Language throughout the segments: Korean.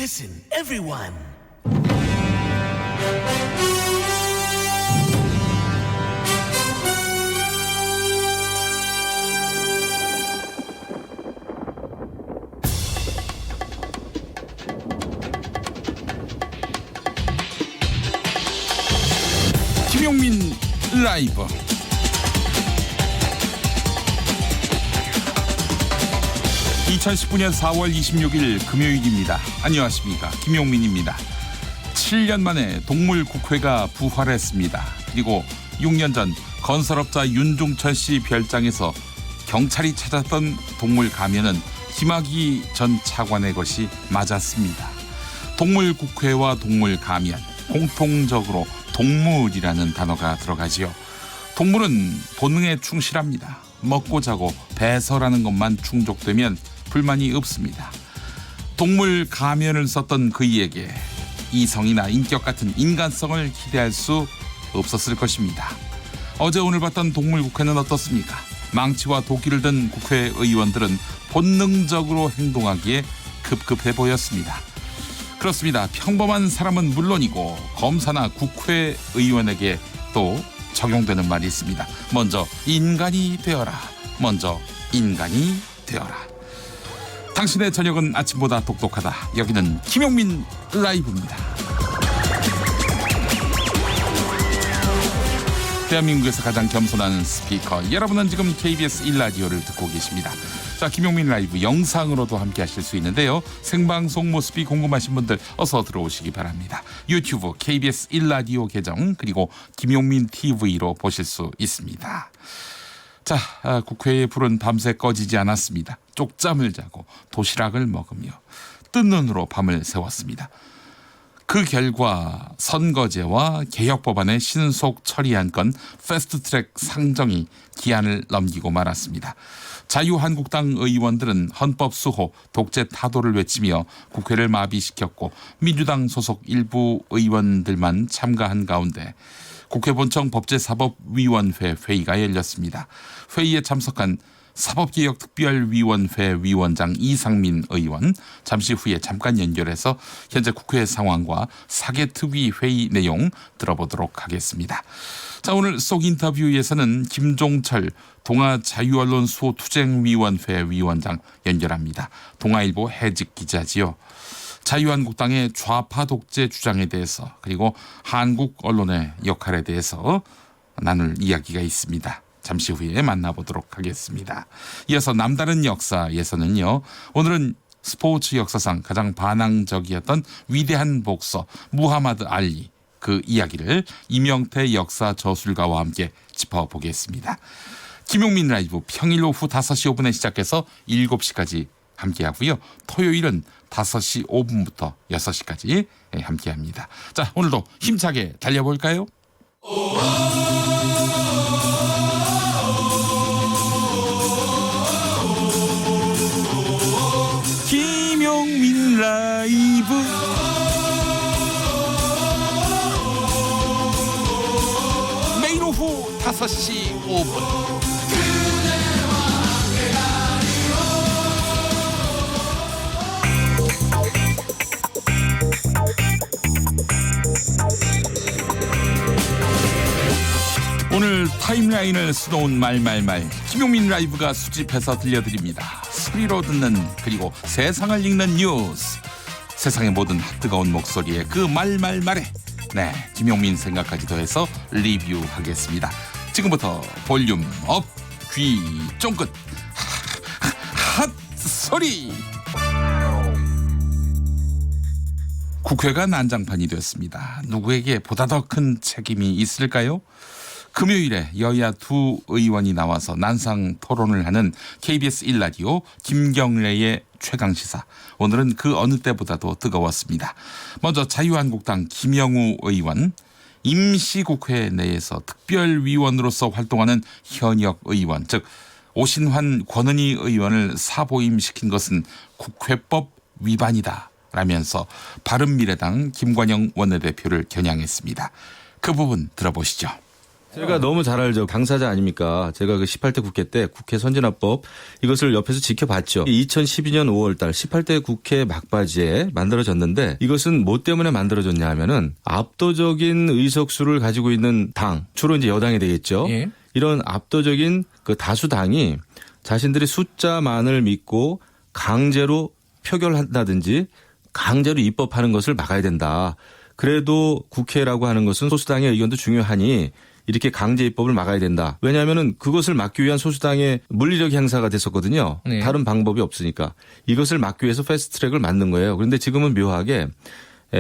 Listen, everyone. 김용민 라이브. 2019년 4월 26일 금요일입니다. 안녕하십니까, 김용민입니다. 7년 만에 동물국회가 부활했습니다. 그리고 6년 전 건설업자 윤종철 씨 별장에서 경찰이 찾았던 동물 가면은 김학의 전 차관의 것이 맞았습니다. 동물국회와 동물 가면, 공통적으로 동물이라는 단어가 들어가지요. 동물은 본능에 충실합니다. 먹고 자고 배설하는 것만 충족되면 불만이 없습니다. 동물 가면을 썼던 그이에게 이성이나 인격 같은 인간성을 기대할 수 없었을 것입니다. 어제 오늘 봤던 동물국회는 어떻습니까? 망치와 도끼를 든 국회의원들은 본능적으로 행동하기에 급급해 보였습니다. 그렇습니다. 평범한 사람은 물론이고 검사나 국회의원에게 또 적용되는 말이 있습니다. 먼저 인간이 되어라. 먼저 인간이 되어라. 당신의 저녁은 아침보다 똑똑하다. 여기는 김용민 라이브입니다. 대한민국에서 가장 겸손한 스피커, 여러분은 지금 KBS 1라디오를 듣고 계십니다. 자, 김용민 라이브 영상으로도 함께 하실 수 있는데요. 생방송 모습이 궁금하신 분들 어서 들어오시기 바랍니다. 유튜브 KBS 1라디오 계정, 그리고 김용민 TV로 보실 수 있습니다. 자, 국회의 불은 밤새 꺼지지 않았습니다. 쪽잠을 자고 도시락을 먹으며 뜬 눈으로 밤을 새웠습니다. 그 결과 선거제와 개혁법안의 신속 처리한 건 패스트트랙 상정이 기한을 넘기고 말았습니다. 자유한국당 의원들은 헌법 수호, 독재 타도를 외치며 국회를 마비시켰고 민주당 소속 일부 의원들만 참가한 가운데 국회 본청 법제사법위원회 회의가 열렸습니다. 회의에 참석한 사법개혁특별위원회 위원장 이상민 의원, 잠시 후에 잠깐 연결해서 현재 국회 상황과 사개특위 회의 내용 들어보도록 하겠습니다. 자, 오늘 속 인터뷰에서는 김종철 동아자유언론수호투쟁위원회 위원장 연결합니다. 동아일보 해직 기자지요. 자유한국당의 좌파 독재 주장에 대해서, 그리고 한국 언론의 역할에 대해서 나눌 이야기가 있습니다. 잠시 후에 만나보도록 하겠습니다. 이어서 남다른 역사에서는요, 오늘은 스포츠 역사상 가장 반항적이었던 위대한 복서 무하마드 알리, 그 이야기를 이명태 역사 저술가와 함께 짚어보겠습니다. 김용민 라이브 평일 오후 5시 5분에 시작해서 7시까지 함께하고요. 토요일은 5시 5분부터 6시까지 함께합니다. 자, 오늘도 힘차게 달려볼까요? 김용민 라이브. 매일 오후 5시 5분. 오늘 타임라인을 수놓은 말말말, 김용민 라이브가 수집해서 들려드립니다. 소리로 듣는, 그리고 세상을 읽는 뉴스, 세상의 모든 뜨거운 목소리에 그 말말말에 김용민 생각까지 더해서 리뷰하겠습니다. 지금부터 볼륨 업, 귀 쫑긋 핫 소리. 국회가 난장판이 됐습니다. 누구에게 보다 더 큰 책임이 있을까요? 금요일에 여야 두 의원이 나와서 난상 토론을 하는 KBS 1라디오 김경래의 최강시사. 오늘은 그 어느 때보다도 뜨거웠습니다. 먼저 자유한국당 김영우 의원, 임시국회 내에서 특별위원으로서 활동하는 현역 의원, 즉 오신환 권은희 의원을 사보임시킨 것은 국회법 위반이다 라면서 바른미래당 김관영 원내대표를 겨냥했습니다. 그 부분 들어보시죠. 제가 너무 잘 알죠. 당사자 아닙니까? 제가 그 18대 국회 때 국회 선진화법 이것을 옆에서 지켜봤죠. 2012년 5월 달 18대 국회 막바지에 만들어졌는데 이것은 뭐 때문에 만들어졌냐 하면은 압도적인 의석수를 가지고 있는 당, 주로 이제 여당이 되겠죠. 예. 이런 압도적인 그 다수당이 자신들이 숫자만을 믿고 강제로 표결한다든지 강제로 입법하는 것을 막아야 된다. 그래도 국회라고 하는 것은 소수당의 의견도 중요하니 이렇게 강제 입법을 막아야 된다. 왜냐하면 그것을 막기 위한 소수당의 물리력 행사가 됐었거든요. 네. 다른 방법이 없으니까. 이것을 막기 위해서 패스트트랙을 만든 거예요. 그런데 지금은 묘하게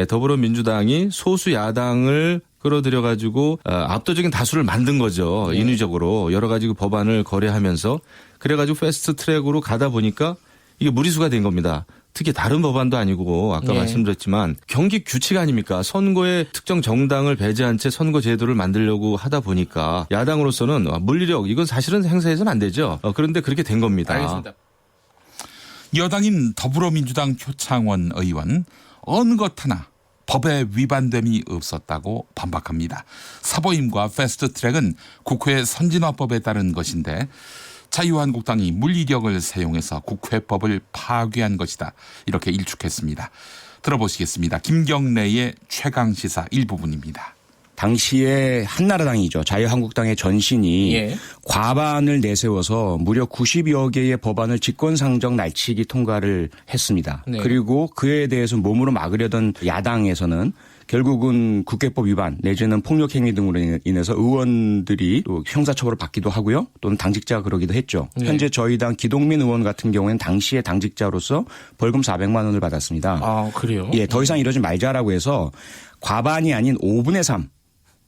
더불어민주당이 소수 야당을 끌어들여 가지고 압도적인 다수를 만든 거죠. 네. 인위적으로 여러 가지 법안을 거래하면서 그래가지고 패스트트랙으로 가다 보니까 이게 무리수가 된 겁니다. 특히 다른 법안도 아니고 아까 예. 말씀드렸지만 경기 규칙 아닙니까? 선거에 특정 정당을 배제한 채 선거 제도를 만들려고 하다 보니까 야당으로서는 물리력 이건 사실은 행사해서는 안 되죠. 그런데 그렇게 된 겁니다. 알겠습니다. 여당인 더불어민주당 표창원 의원 어느 것 하나 법에 위반됨이 없었다고 반박합니다. 사보임과 패스트트랙은 국회 선진화법에 따른 것인데 자유한국당이 물리력을 사용해서 국회법을 파괴한 것이다. 이렇게 일축했습니다. 들어보시겠습니다. 김경래의 최강시사 일부분입니다. 당시에 한나라당이죠. 자유한국당의 전신이 예. 과반을 내세워서 무려 90여 개의 법안을 직권상정 날치기 통과를 했습니다. 네. 그리고 그에 대해서 몸으로 막으려던 야당에서는 결국은 국회법 위반 내지는 폭력행위 등으로 인해서 의원들이 또 형사처벌을 받기도 하고요. 또는 당직자가 그러기도 했죠. 네. 현재 저희 당 기동민 의원 같은 경우에는 당시에 당직자로서 벌금 400만 원을 받았습니다. 아, 그래요? 예, 더 이상 이러지 말자라고 해서 과반이 아닌 5분의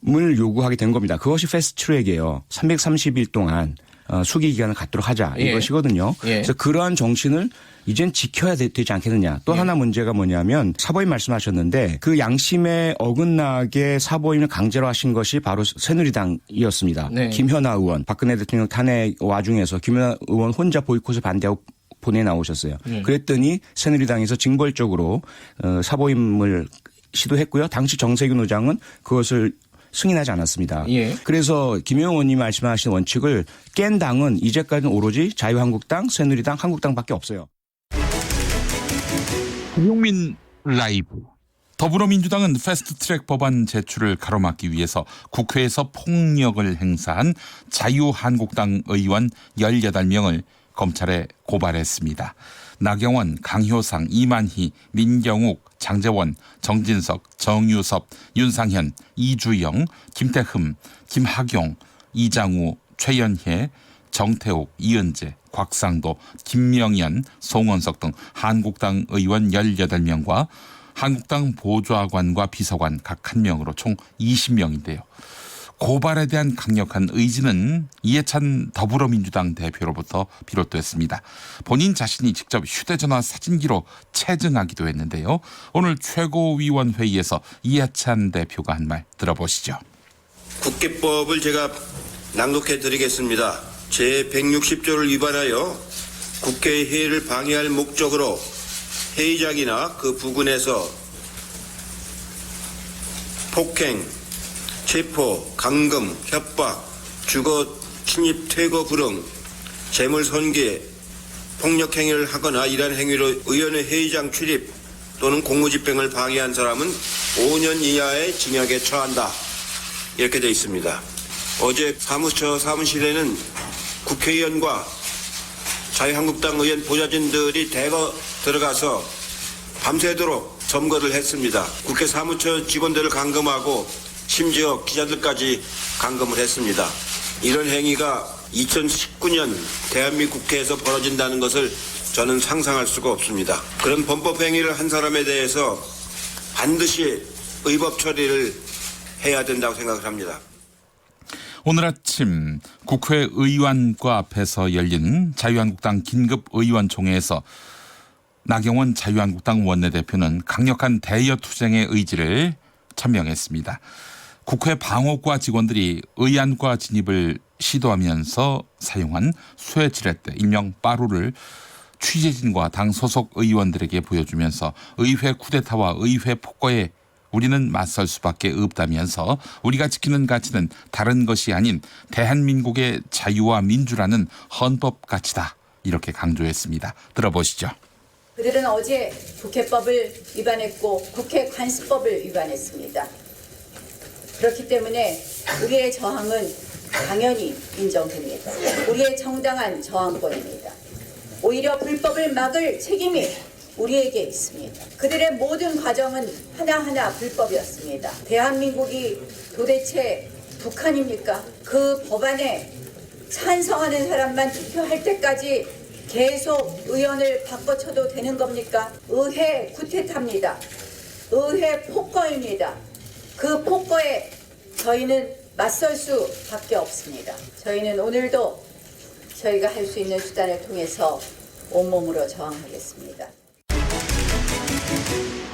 3을 요구하게 된 겁니다. 그것이 패스트트랙이에요. 330일 동안 수기 기간을 갖도록 하자 예. 이것이거든요. 예. 그래서 그러한 정신을 이젠 지켜야 되지 않겠느냐. 또 하나 문제가 뭐냐면 사보임 말씀하셨는데 그 양심에 어긋나게 사보임을 강제로 하신 것이 바로 새누리당이었습니다. 네. 김현아 의원, 박근혜 대통령 탄핵 와중에서 김현아 의원 혼자 보이콧을 반대하고 보내 나오셨어요. 그랬더니 새누리당에서 징벌적으로 사보임을 시도했고요. 당시 정세균 의장은 그것을 승인하지 않았습니다. 예. 그래서 김영호 의원님 말씀하신 원칙을 깬 당은 이제까지는 오로지 자유한국당, 새누리당, 한국당밖에 없어요. 김용민 라이브. 더불어민주당은 패스트트랙 법안 제출을 가로막기 위해서 국회에서 폭력을 행사한 자유한국당 의원 18명을 검찰에 고발했습니다. 나경원, 강효상, 이만희, 민경욱, 장제원, 정진석, 정유섭, 윤상현, 이주영, 김태흠, 김학용, 이장우, 최연혜, 정태욱, 이은재, 곽상도, 김명연, 송원석 등 한국당 의원 18명과 한국당 보좌관과 비서관 각 1명으로 총 20명인데요. 고발에 대한 강력한 의지는 이해찬 더불어민주당 대표로부터 비롯됐습니다. 본인 자신이 직접 휴대전화 사진기로 체증하기도 했는데요. 오늘 최고위원회의에서 이해찬 대표가 한 말 들어보시죠. 국회법을 제가 낭독해 드리겠습니다. 제160조를 위반하여 국회 회의를 방해할 목적으로 회의장이나 그 부근에서 폭행, 체포, 감금, 협박, 주거, 침입, 퇴거 불응, 재물 손괴, 폭력 행위를 하거나 이러한 행위로 의원의 회의장 출입 또는 공무집행을 방해한 사람은 5년 이하의 징역에 처한다. 이렇게 되어 있습니다. 어제 사무처 사무실에는 국회의원과 자유한국당 의원 보좌진들이 대거 들어가서 밤새도록 점거를 했습니다. 국회 사무처 직원들을 감금하고 심지어 기자들까지 감금을 했습니다. 이런 행위가 2019년 대한민국 국회에서 벌어진다는 것을 저는 상상할 수가 없습니다. 그런 범법 행위를 한 사람에 대해서 반드시 의법 처리를 해야 된다고 생각을 합니다. 오늘 아침 국회 의원과 앞에서 열린 자유한국당 긴급의원총회에서 나경원 자유한국당 원내대표는 강력한 대여투쟁의 의지를 천명했습니다. 국회 방호과 직원들이 의안과 진입을 시도하면서 사용한 수해지렛대 일명 빠루를 취재진과 당 소속 의원들에게 보여주면서 의회 쿠데타와 의회 폭거에 우리는 맞설 수밖에 없다면서 우리가 지키는 가치는 다른 것이 아닌 대한민국의 자유와 민주라는 헌법 가치다. 이렇게 강조했습니다. 들어보시죠. 그들은 어제 국회법을 위반했고 국회 관습법을 위반했습니다. 그렇기 때문에 우리의 저항은 당연히 인정됩니다. 우리의 정당한 저항권입니다. 오히려 불법을 막을 책임이 우리에게 있습니다. 그들의 모든 과정은 하나하나 불법이었습니다. 대한민국이 도대체 북한입니까? 그 법안에 찬성하는 사람만 투표할 때까지 계속 의원을 바꿔쳐도 되는 겁니까? 의회 구태타입니다. 의회 폭거입니다. 그 폭거에 저희는 맞설 수밖에 없습니다. 저희는 오늘도 저희가 할 수 있는 수단을 통해서 온몸으로 저항하겠습니다.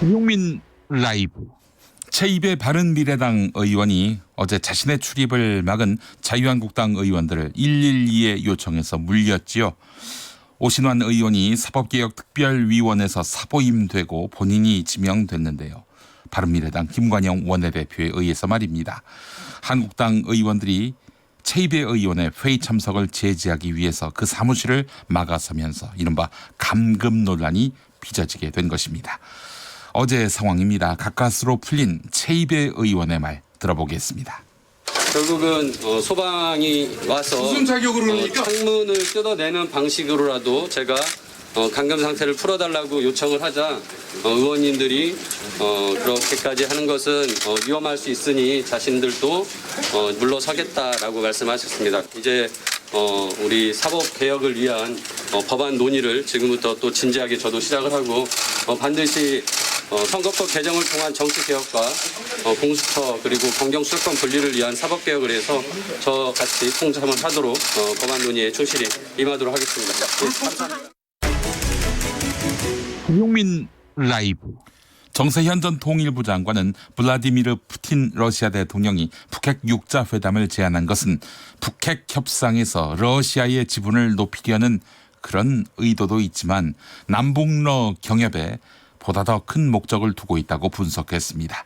김용민 라이브. 제2의 바른미래당 의원이 어제 자신의 출입을 막은 자유한국당 의원들을 112에 요청해서 물렸지요. 오신환 의원이 사법개혁특별위원회에서 사보임되고 본인이 지명됐는데요. 바른미래당 김관영 원내대표에 의해서 말입니다. 한국당 의원들이 최이배 의원의 회의 참석을 제지하기 위해서 그 사무실을 막아서면서 이른바 감금 논란이 빚어지게 된 것입니다. 어제의 상황입니다. 가까스로 풀린 최이배 의원의 말 들어보겠습니다. 결국은 소방이 와서 무슨 자격으로 그러니까? 창문을 뜯어내는 방식으로라도 제가 감금 상태를 풀어달라고 요청을 하자 의원님들이 그렇게까지 하는 것은 위험할 수 있으니 자신들도 물러서겠다라고 말씀하셨습니다. 이제 우리 사법 개혁을 위한 법안 논의를 지금부터 또 진지하게 저도 시작을 하고 반드시 선거법 개정을 통한 정치개혁과 공수처 그리고 검경수사권 분리를 위한 사법개혁을 해서 저같이 통참을 하도록 법안 논의에 충실히 임하도록 하겠습니다. 네, 감사합니다. 김용민 라이브. 정세현 전 통일부 장관은 블라디미르 푸틴 러시아 대통령이 북핵 6자 회담을 제안한 것은 북핵 협상에서 러시아의 지분을 높이려는 그런 의도도 있지만 남북러 경협에 보다 더 큰 목적을 두고 있다고 분석했습니다.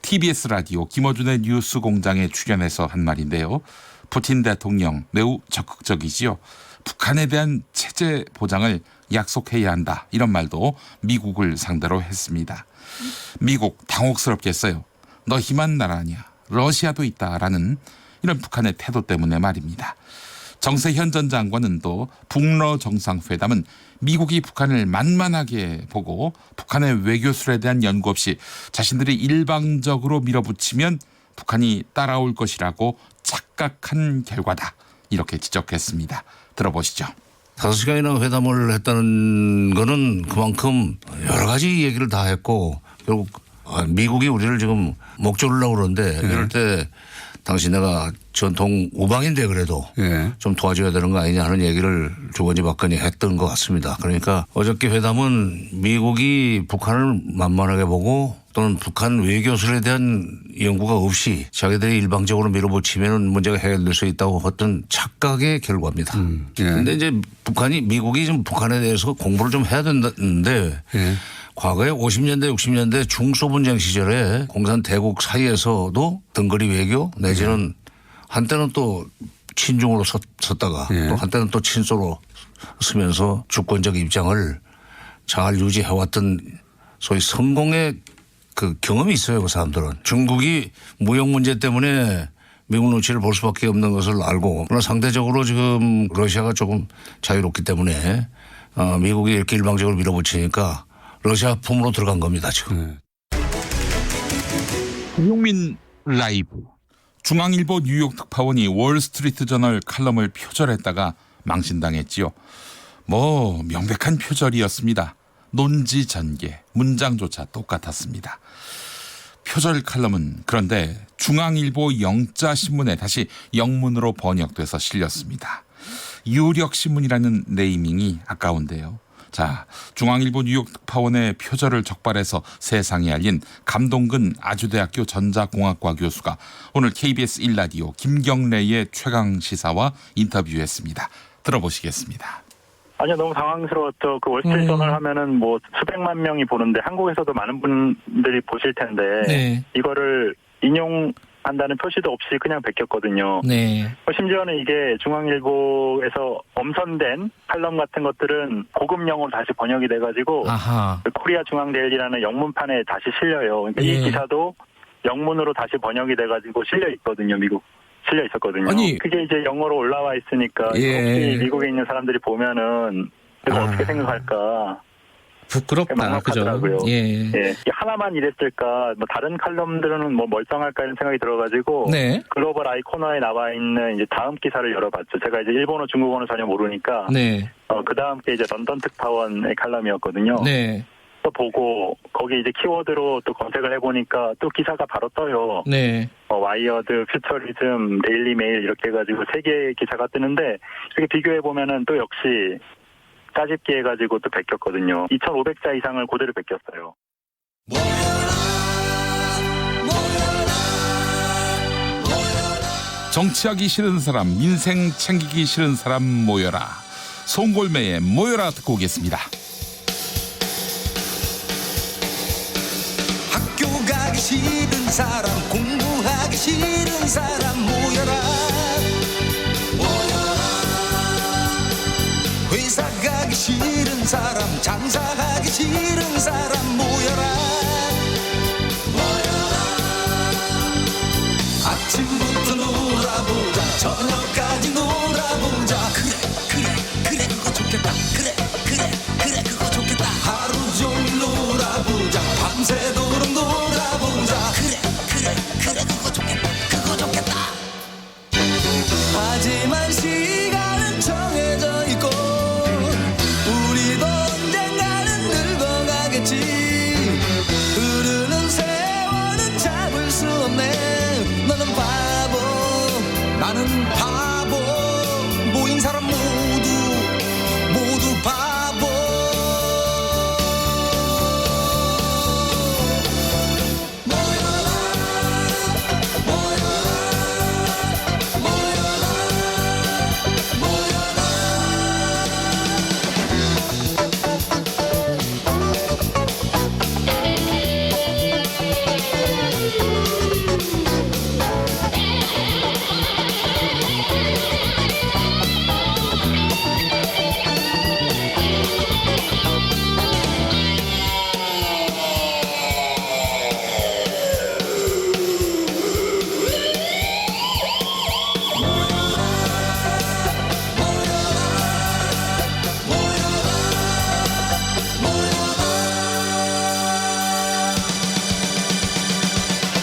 TBS 라디오 김어준의 뉴스공장에 출연해서 한 말인데요. 푸틴 대통령 매우 적극적이지요. 북한에 대한 체제 보장을 약속해야 한다. 이런 말도 미국을 상대로 했습니다. 미국 당혹스럽겠어요. 너희만 나라냐. 러시아도 있다라는 이런 북한의 태도 때문에 말입니다. 정세현 전 장관은 또 북러 정상회담은 미국이 북한을 만만하게 보고 북한의 외교술에 대한 연구 없이 자신들이 일방적으로 밀어붙이면 북한이 따라올 것이라고 착각한 결과다. 이렇게 지적했습니다. 들어보시죠. 5시간이나 회담을 했다는 거는 그만큼 여러 가지 얘기를 다 했고 결국 미국이 우리를 지금 목 조르려고 그러는데 이럴 때 당시 내가 전통 우방인데 그래도 좀 도와줘야 되는 거 아니냐 하는 얘기를 주거니 받거니 했던 것 같습니다. 그러니까 어저께 회담은 미국이 북한을 만만하게 보고 또는 북한 외교술에 대한 연구가 없이 자기들이 일방적으로 밀어붙이면 문제가 해결될 수 있다고 했던 착각의 결과입니다. 그런데 이제 미국이 좀 북한에 대해서 공부를 좀 해야 된다는데 과거에 50년대 60년대 중소분쟁 시절에 공산대국 사이에서도 등거리 외교 내지는 한때는 또 친중으로 섰다가 또 한때는 또 친소로 서면서 주권적 입장을 잘 유지해왔던 소위 성공의 그 경험이 있어요. 그 사람들은. 중국이 무역 문제 때문에 미국 눈치를 볼 수밖에 없는 것을 알고 그러나 상대적으로 지금 러시아가 조금 자유롭기 때문에 미국이 이렇게 일방적으로 밀어붙이니까 러시아 품으로 들어간 겁니다. 지금. 김용민 라이브. 중앙일보 뉴욕 특파원이 월스트리트 저널 칼럼을 표절했다가 망신당했지요. 명백한 표절이었습니다. 논지 전개, 문장조차 똑같았습니다. 표절 칼럼은 그런데 중앙일보 영자신문에 다시 영문으로 번역돼서 실렸습니다. 유력신문이라는 네이밍이 아까운데요. 자, 중앙일보 뉴욕 특파원의 표절을 적발해서 세상에 알린 감동근 아주대학교 전자공학과 교수가 오늘 KBS 1라디오 김경래의 최강시사와 인터뷰했습니다. 들어보시겠습니다. 아니요, 너무 당황스러웠죠. 그 월스트리트저널 하면은 뭐 수백만 명이 보는데 한국에서도 많은 분들이 보실 텐데 네. 이거를 인용한다는 표시도 없이 그냥 베꼈거든요. 네. 심지어는 이게 중앙일보에서 엄선된 칼럼 같은 것들은 고급 영어로 다시 번역이 돼가지고 아하. 그 코리아 중앙데일리라는 영문판에 다시 실려요. 그러니까 예. 이 기사도 영문으로 다시 번역이 돼가지고 실려 있거든요. 미국 실려 있었거든요. 아니. 그게 이제 영어로 올라와 있으니까 예. 혹시 미국에 있는 사람들이 보면은 이거 어떻게 생각할까? 부끄럽다. 그죠? 막막하더라고요. 예. 예, 하나만 이랬을까? 뭐 다른 칼럼들은 뭐 멀쩡할까 이런 생각이 들어가지고 네. 글로벌 아이 코너에 나와 있는 이제 다음 기사를 열어봤죠. 제가 이제 일본어, 중국어는 전혀 모르니까 네. 그 다음 게 이제 런던 특파원의 칼럼이었거든요. 네. 또 보고 거기 이제 키워드로 또 검색을 해보니까 또 기사가 바로 떠요. 네. 와이어드, 퓨처리즘, 데일리 메일 이렇게 해가지고 3개의 기사가 뜨는데 이렇게 비교해 보면은 또 역시 짜집기 해가지고 또 베꼈거든요. 2,500자 이상을 그대로 베꼈어요. 정치하기 싫은 사람, 민생 챙기기 싫은 사람 모여라. 송골매의 모여라 듣고 오겠습니다. 학교 가기 싫은 사람, 공부하기 싫은 사람 모여라. 회사 가기 싫은 사람, 장사하기 싫은 사람 모여라. 아침부터 놀아보자, 저녁까지 놀아보자. 그래 그거 좋겠다. 그래 그거 좋겠다. 하루 종일 놀아보자, 밤새도록 놀아보자. 그래 그거 좋겠다. 하지만 시간은 정해져 있고 우리도 언젠가는 늙어가겠지. 흐르는 세월은 잡을 수 없네. 너는 바보, 나는 바보. 모인 사람 모두 바보.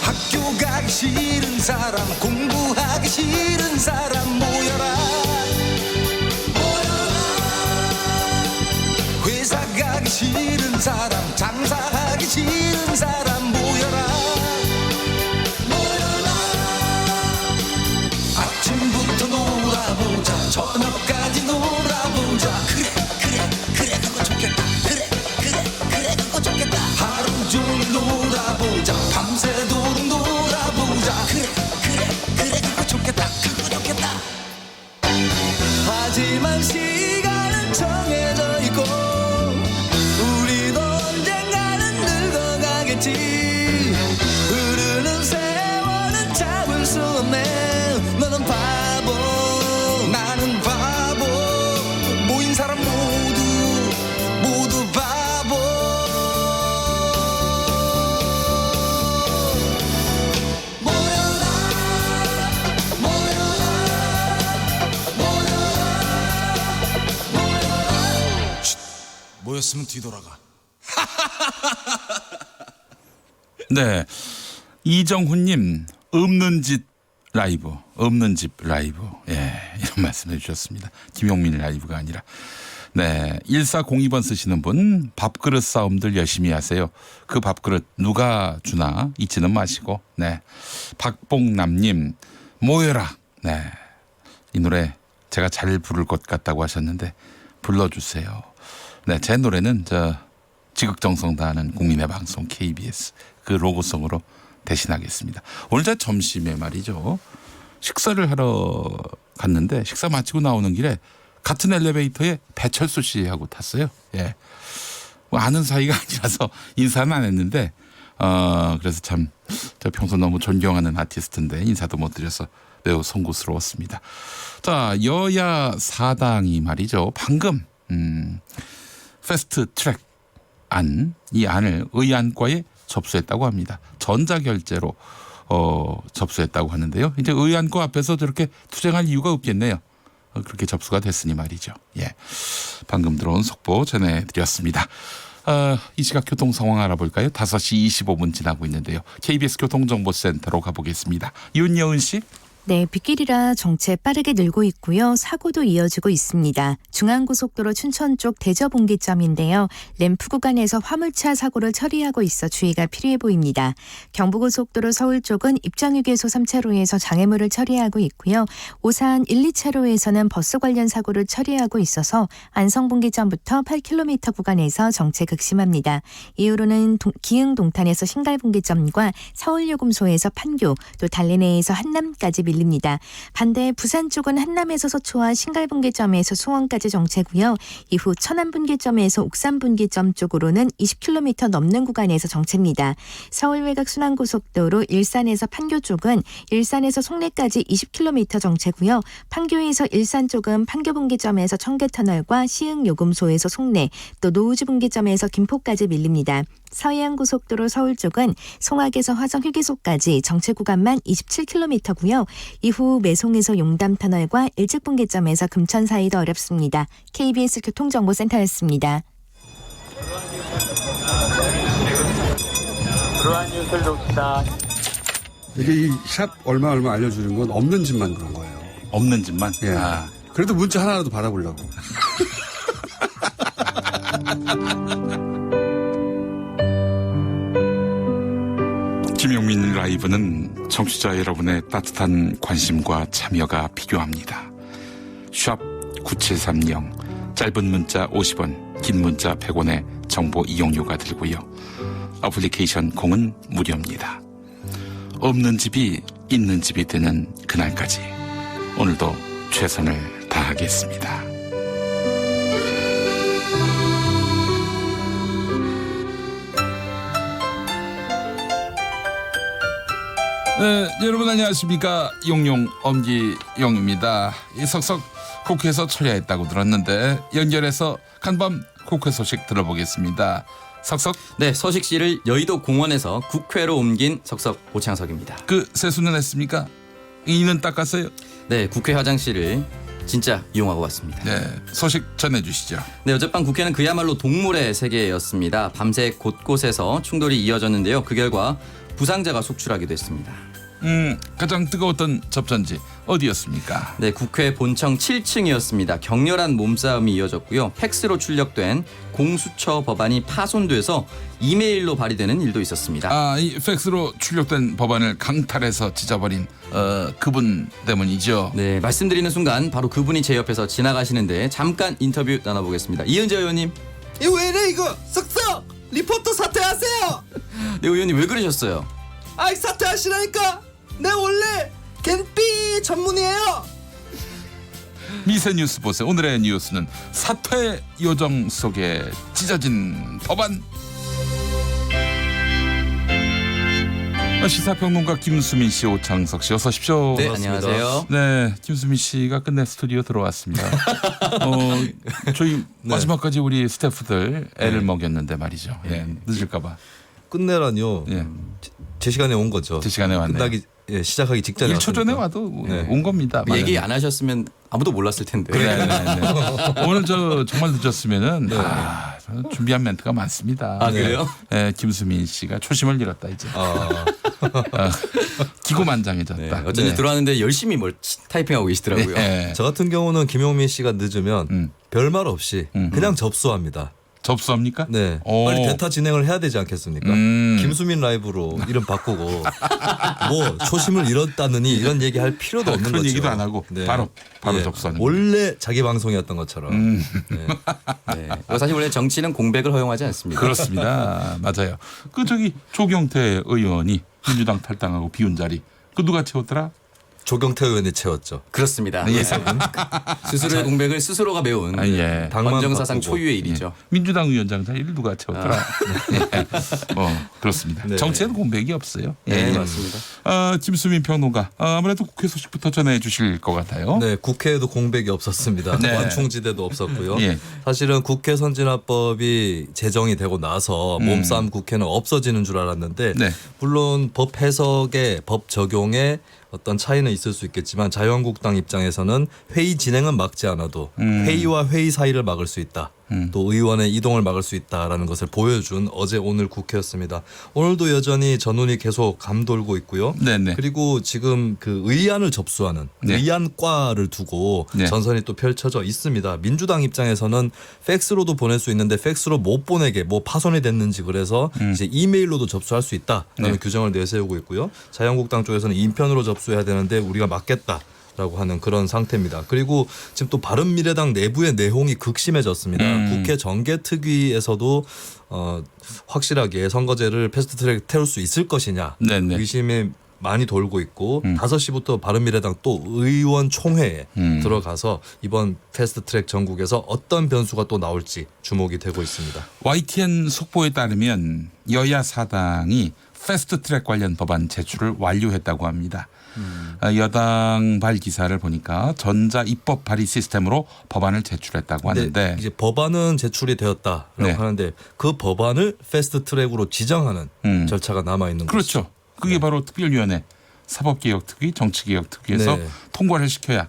학교 가기 싫은 사람, 공부하기 싫은 사람 모여라. 회사 가기 싫은 사람, 장사하기 싫은 사람 모여라. 아침부터 놀아보자, 저녁까지 놀아보자. 그래 그거 좋겠다. 그래 그거 좋겠다. 하루 종일 놀아보자, 밤새도록 놀아보자. 그래 그거 좋겠다. 하지만 시간은 정해져 있고 우리도 언젠가는 늙어가겠지. 흐르는 세월은 잡을 수 없네. 너는 바보, 나는 바보. 모인 사람 모두 바보. 모였으면 뒤돌아가. 네. 이정훈님, 없는 집 라이브. 예, 이런 말씀해 주셨습니다. 김용민 라이브가 아니라. 네. 1402번 쓰시는 분, 밥그릇 싸움들 열심히 하세요. 그 밥그릇 누가 주나 잊지는 마시고. 네. 박봉남님, 모여라. 네. 이 노래 제가 잘 부를 것 같다고 하셨는데 불러주세요. 네. 제 노래는 지극정성 다하는 국민의 방송 KBS 그 로고송으로 대신하겠습니다. 오늘 제 점심에 말이죠. 식사를 하러 갔는데 식사 마치고 나오는 길에 같은 엘리베이터에 배철수 씨하고 탔어요. 예. 뭐 아는 사이가 아니라서 인사는 안 했는데 그래서 참 저 평소 너무 존경하는 아티스트인데 인사도 못 드려서 매우 송구스러웠습니다. 자, 여야 사당이 말이죠. 방금 패스트 트랙 이 안을 의안과에 접수했다고 합니다. 전자결제로 접수했다고 하는데요. 이제 의안과 앞에서 저렇게 투쟁할 이유가 없겠네요. 그렇게 접수가 됐으니 말이죠. 예, 방금 들어온 속보 전해드렸습니다. 이 시각 교통 상황 알아볼까요? 5시 25분 지나고 있는데요. KBS 교통정보센터로 가보겠습니다. 윤여은 씨. 네, 빗길이라 정체 빠르게 늘고 있고요. 사고도 이어지고 있습니다. 중앙고속도로 춘천 쪽 대저분기점인데요. 램프 구간에서 화물차 사고를 처리하고 있어 주의가 필요해 보입니다. 경부고속도로 서울 쪽은 입장휴게소 3차로에서 장애물을 처리하고 있고요. 오산 1, 2차로에서는 버스 관련 사고를 처리하고 있어서 안성분기점부터 8km 구간에서 정체 극심합니다. 이후로는 기흥 동탄에서 신갈분기점과 서울요금소에서 판교, 또 달래내에서 한남까지 밀립니다. 반대 부산 쪽은 한남에서 서초와 신갈분기점에서 수원까지 정체고요. 이후 천안분기점에서 옥산분기점 쪽으로는 20km 넘는 구간에서 정체입니다. 서울 외곽 순환고속도로 일산에서 판교 쪽은 일산에서 송내까지 20km 정체고요. 판교에서 일산 쪽은 판교분기점에서 청계터널과 시흥요금소에서 송내, 또 노우주분기점에서 김포까지 밀립니다. 서해안고속도로 서울 쪽은 송악에서 화성휴게소까지 정체 구간만 27km고요. 이후 매송에서 용담터널과 일직분기점에서 금천 사이도 어렵습니다. KBS 교통정보센터였습니다. 그러한 뉴스를 놓치다. 이게 이 샵 얼마 알려주는 건 없는 집만 그런 거예요. 없는 집만? 예. 그래도 문자 하나라도 받아보려고. 김용민 라이브는 청취자 여러분의 따뜻한 관심과 참여가 필요합니다. 샵 9730 짧은 문자 50원 긴 문자 100원의 정보 이용료가 들고요. 어플리케이션 콩은 무료입니다. 없는 집이 있는 집이 되는 그날까지 오늘도 최선을 다하겠습니다. 네, 여러분 안녕하십니까. 용용 엄기용입니다. 이 석석 국회에서 처리했다고 들었는데 연결해서 간밤 국회 소식 들어보겠습니다. 석석. 네, 서식지를 여의도 공원에서 국회로 옮긴 석석 오창석입니다. 그 세수는 했습니까? 이는 닦았어요? 네, 국회 화장실을 진짜 이용하고 왔습니다. 네, 소식 전해주시죠. 네, 어젯밤 국회는 그야말로 동물의 세계였습니다. 밤새 곳곳에서 충돌이 이어졌는데요. 그 결과 부상자가 속출하기도 했습니다. 가장 뜨거웠던 접전지 어디였습니까? 네, 국회 본청 7층이었습니다. 격렬한 몸싸움이 이어졌고요. 팩스로 출력된 공수처 법안이 파손돼서 이메일로 발의되는 일도 있었습니다. 이 팩스로 출력된 법안을 강탈해서 찢어버린 그분 때문이죠. 네, 말씀드리는 순간 바로 그분이 제 옆에서 지나가시는데 잠깐 인터뷰 나눠보겠습니다. 이은재 의원님. 이거 왜 이래 이거 썩썩 리포터 사퇴하세요. 네, 의원님 왜 그러셨어요? 아이 사퇴하시라니까. 내 원래 겐삐 전문이에요. 미세 뉴스 보세요. 오늘의 뉴스는 사퇴 요정 속에 찢어진 법안. 시사평론가 김수민 씨, 오창석 씨 어서 오십시오. 네, 안녕하세요. 네, 김수민 씨가 끝내 스튜디오 들어왔습니다. 저희 마지막까지 우리 스태프들 애를 먹였는데 말이죠. 예, 늦을까 봐. 끝내라니요. 예. 제 시간에 온 거죠. 제 시간에 왔네요. 끝나기 시작하기 직전에 1초 전에 와도 온 겁니다. 얘기 안 하셨으면 아무도 몰랐을 텐데. 네. 오늘 정말 늦었으면은 준비한 멘트가 많습니다. 아, 그래요? 네, 김수민 씨가 초심을 잃었다 이제. 기고만장해졌다. 네, 어쩐지 들어왔는데 열심히 타이핑하고 계시더라고요. 네. 저 같은 경우는 김용민 씨가 늦으면 별말 없이 그냥 접수합니다. 접수합니까? 네. 빨리 대타 진행을 해야 되지 않겠습니까? 김수민 라이브로 이름 바꾸고 뭐 초심을 잃었다느니 이런 얘기 할 필요도 없는 그런 거죠. 얘기도 안 하고 바로 접수하는. 원래 자기 방송이었던 것처럼. 네. 사실 원래 정치는 공백을 허용하지 않습니다. 그렇습니다. 맞아요. 조경태 의원이 민주당 탈당하고 비운 자리 그 누가 채웠더라? 조경태 의원이 채웠죠. 그렇습니다. 예. 스스로의 공백을 스스로가 메운 예. 헌정사상 초유의 일이죠. 민주당 위원장 자리를 누가 채웠더라. 예. 그렇습니다. 네. 정치에는 공백이 없어요. 네, 예. 맞습니다. 김수민 평론가 아무래도 국회 소식부터 전해 주실 것 같아요. 네, 국회에도 공백이 없었습니다. 네. 완충지대도 없었고요. 예. 사실은 국회 선진화법이 제정이 되고 나서 몸싸움 국회는 없어지는 줄 알았는데 네. 물론 법 해석에 법 적용에 어떤 차이는 있을 수 있겠지만 자유한국당 입장에서는 회의 진행은 막지 않아도 회의와 회의 사이를 막을 수 있다. 또 의원의 이동을 막을 수 있다라는 것을 보여준 어제 오늘 국회였습니다. 오늘도 여전히 전운이 계속 감돌고 있고요. 네네. 그리고 지금 그 의안을 접수하는 네. 의안과를 두고 네. 전선이 또 펼쳐져 있습니다. 민주당 입장에서는 팩스로도 보낼 수 있는데 팩스로 못 보내게 뭐 파손이 됐는지 그래서 이제 이메일로도 접수할 수 있다라는 네. 규정을 내세우고 있고요. 자유한국당 쪽에서는 인편으로 접수해야 되는데 우리가 막겠다. 라고 하는 그런 상태입니다. 그리고 지금 또 바른미래당 내부의 내홍이 극심해졌습니다. 국회 정개특위에서도 확실하게 선거제를 패스트트랙 태울 수 있을 것이냐 네네. 의심이 많이 돌고 있고 5시부터 바른미래당 또 의원총회에 들어가서 이번 패스트트랙 전국에서 어떤 변수가 또 나올지 주목이 되고 있습니다. YTN 속보에 따르면 여야 사당이 패스트트랙 관련 법안 제출을 완료했다고 합니다. 여당발 기사를 보니까 전자 입법 발의 시스템으로 법안을 제출했다고 하는데 이제 법안은 제출이 되었다라고 네. 하는데 그 법안을 패스트트랙으로 지정하는 절차가 남아 있는 거죠. 그렇죠. 그게 바로 특별위원회 사법개혁특위 정치개혁특위에서 네. 통과를 시켜야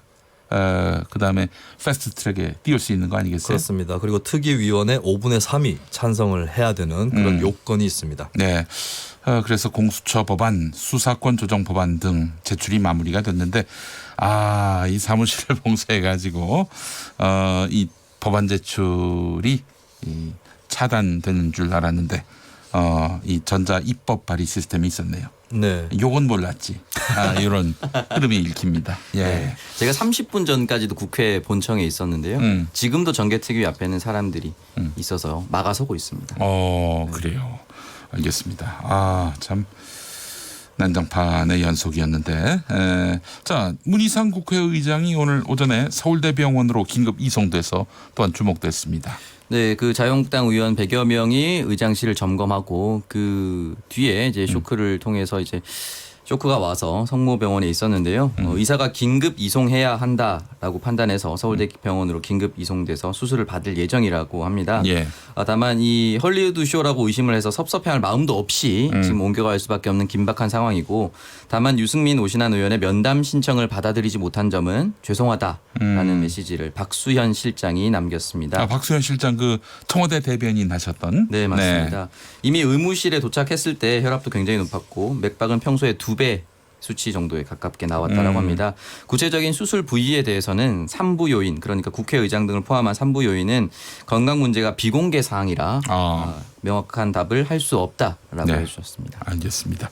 그다음에 패스트트랙에 띄울 수 있는 거 아니겠어요? 그렇습니다. 그리고 특위위원회 5분의 3이 찬성을 해야 되는 그런 요건이 있습니다. 네. 그래서 공수처 법안, 수사권 조정 법안 등 제출이 마무리가 됐는데 이 사무실을 봉쇄해가지고 이 법안 제출이 차단되는 줄 알았는데 이 전자 입법 발의 시스템이 있었네요. 네. 요건 몰랐지. 이런 흐름이 읽힙니다. 예. 네. 제가 30분 전까지도 국회 본청에 있었는데요. 지금도 정개특위 앞에는 사람들이 있어서 막아서고 있습니다. 그래요. 알겠습니다. 참 난장판의 연속이었는데. 자, 문희상 국회의장이 오늘 오전에 서울대병원으로 긴급 이송돼서 또한 주목됐습니다. 네, 그 자유한국당 의원 100여 명이 의장실을 점검하고 그 뒤에 이제 쇼크를 통해서 이제 쇼크가 와서 성모병원에 있었는데요. 의사가 긴급 이송해야 한다라고 판단해서 서울대병원으로 긴급 이송돼서 수술을 받을 예정이라고 합니다. 예. 다만 이 헐리우드 쇼라고 의심을 해서 섭섭해할 마음도 없이 지금 옮겨갈 수밖에 없는 긴박한 상황이고 다만 유승민 오신환 의원의 면담 신청을 받아들이지 못한 점은 죄송하다라는 메시지를 박수현 실장이 남겼습니다. 박수현 실장 그 청와대 대변인 하셨던. 네, 맞습니다. 이미 의무실에 도착했을 때 혈압도 굉장히 높았고 맥박은 평소에 2배 수치 정도에 가깝게 나왔다라고 합니다. 구체적인 수술 부위에 대해서는 3부 요인 그러니까 국회의장 등을 포함한 3부 요인은 건강 문제가 비공개 사항이라 명확한 답을 할 수 없다라고 해주셨습니다. 알겠습니다.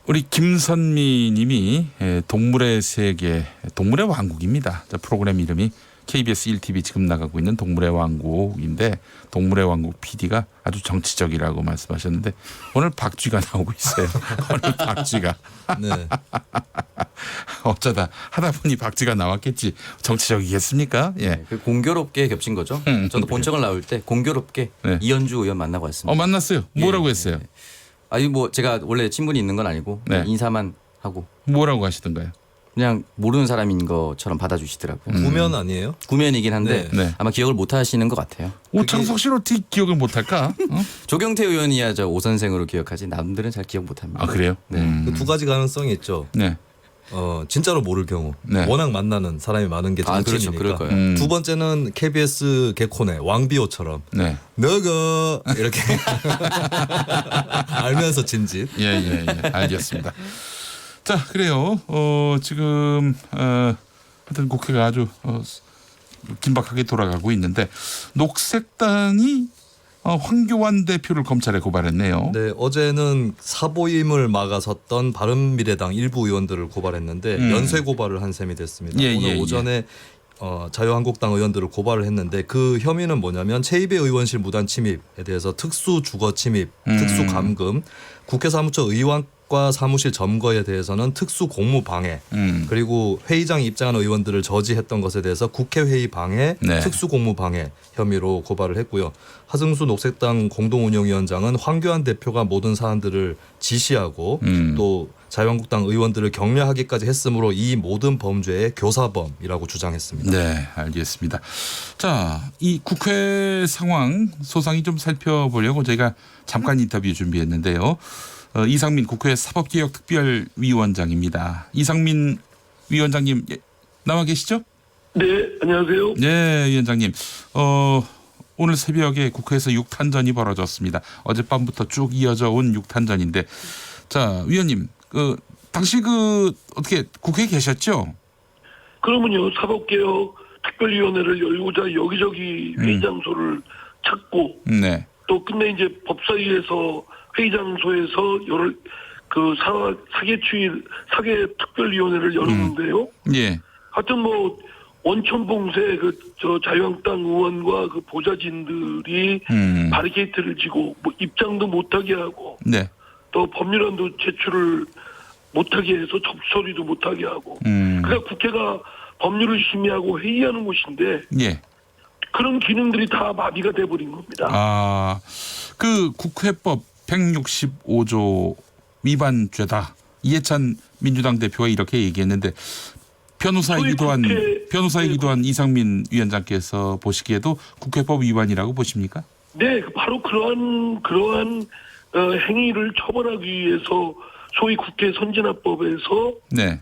우리 김선미 님이 동물의 세계, 동물의 왕국입니다. 프로그램 이름이 KBS 1TV 지금 나가고 있는 동물의 왕국인데 동물의 왕국 PD가 아주 정치적이라고 말씀하셨는데 오늘 박쥐가 나오고 있어요. 오늘 박쥐가. 네. 어쩌다 하다 보니 박쥐가 나왔겠지. 정치적이겠습니까? 예. 네, 공교롭게 겹친 거죠. 저도 본청을 나올 때 공교롭게 이현주 의원 만나고 왔습니다. 만났어요. 뭐라고 했어요? 아니 뭐 제가 원래 친분이 있는 건 아니고 인사만 하고. 뭐라고 하시던가요? 그냥 모르는 사람인 것처럼 받아주시더라고요. 구면 아니에요? 구면이긴 한데 아마 기억을 못 하시는 것 같아요. 오창석 씨는 어떻게 기억을 못 할까? 조경태 의원이야 저 오 선생으로 기억하지 남들은 잘 기억 못 합니다. 그래요? 네. 그 두 가지 가능성이 있죠. 네. 진짜로 모를 경우 워낙 만나는 사람이 많은 게 정치니까. 그럴 거예요. 두 번째는 KBS 개콘의 왕비호처럼 너가 이렇게 알면서 진짓. 예. 알겠습니다. 자, 그래요. 지금 하여튼 국회가 아주 긴박하게 돌아가고 있는데 녹색당이 황교안 대표를 검찰에 고발했네요. 네, 어제는 사보임을 막아섰던 바른미래당 일부 의원들을 고발했는데 연쇄 고발을 한 셈이 됐습니다. 오늘 오전에 자유한국당 의원들을 고발을 했는데 그 혐의는 뭐냐면 제2배 의원실 무단 침입에 대해서 특수 주거 침입, 특수 감금, 국회 사무처 압박과 사무실 점거에 대해서는 특수 공무 방해 그리고 회의장에 입장한 의원들을 저지했던 것에 대해서 국회 회의 방해, 네. 특수 공무 방해 혐의로 고발을 했고요. 하승수 녹색당 공동운영위원장은 황교안 대표가 모든 사안들을 지시하고 또 자유한국당 의원들을 격려하기까지 했으므로 이 모든 범죄의 교사범이라고 주장했습니다. 네, 알겠습니다. 자, 이 국회 상황 소상히 좀 살펴보려고 저희가 잠깐 인터뷰 준비했는데요. 이상민 국회 사법개혁특별위원장입니다. 이상민 위원장님 나와 계시죠? 네, 안녕하세요. 네, 위원장님. 오늘 새벽에 국회에서 6탄전이 벌어졌습니다. 어젯밤부터 쭉 이어져 온 6탄전인데, 자, 위원님, 당시 어떻게 국회에 계셨죠? 그러면요, 사법개혁 특별위원회를 열고자 여기저기 회의 장소를 찾고, 네. 또 끝내 이제 법사위에서 회의 장소에서 사개 특별위원회를 열었는데요. 예. 하여튼 원천봉쇄 자유한국당 의원과 보좌진들이 바리케이트를 지고 입장도 못하게 하고, 네. 또 법률안도 제출을 못하게 해서 접소리도 못하게 하고. 그러니까 국회가 법률을 심의하고 회의하는 곳인데 예. 그런 기능들이 다 마비가 돼버린 겁니다. 아, 국회법 165조 위반죄다. 이해찬 민주당 대표가 이렇게 얘기했는데 변호사이기도 한 이상민 위원장께서 보시기에도 국회법 위반이라고 보십니까? 네, 바로 그러한 행위를 처벌하기 위해서 소위 국회 선진화법에서 네.